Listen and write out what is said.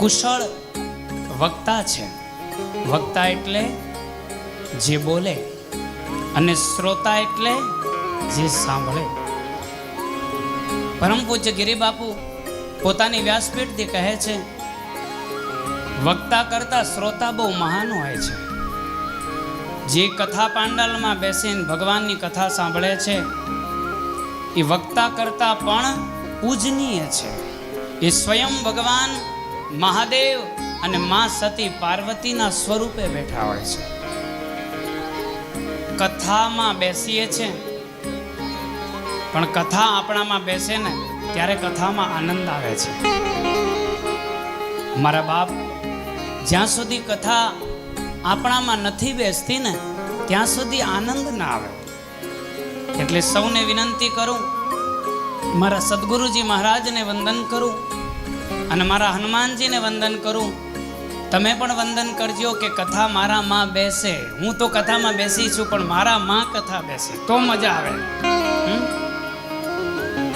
કુશળ વક્તા છે. વક્તા એટલે જે બોલે, અને શ્રોતા એટલે જે સાંભળે. પરમ પૂજ્ય ગિરિબાપુ પોતાની વ્યાસપીઠથી કહે છે, વક્તા કરતા શ્રોતા બહુ મહાન હોય છે. જે કથા પાંડાલમાં બેસીને ભગવાનની કથા સાંભળે છે એ વક્તા કરતા પણ પૂજનીય છે. એ સ્વયં ભગવાન મહાદેવ અને મા સતી પાર્વતીના સ્વરૂપે બેઠા હોય છે. કથામાં બેસીએ છે, પણ કથા આપણામાં બેસે ને ત્યારે કથામાં આનંદ આવે છે. મારા બાપ, જ્યાં સુધી કથા આપણામાં નથી બેસતી ને ત્યાં સુધી આનંદ ના આવે. એટલે સૌને વિનંતી કરું, મારા સદગુરુજી મહારાજને વંદન કરું અને મારા હનુમાનજીને વંદન કરું. તમે પણ વંદન કરજો કે કથા મારા માં બેસે. હું તો કથામાં બેસી છું, પણ મારા માં કથા બેસે તો મજા આવે.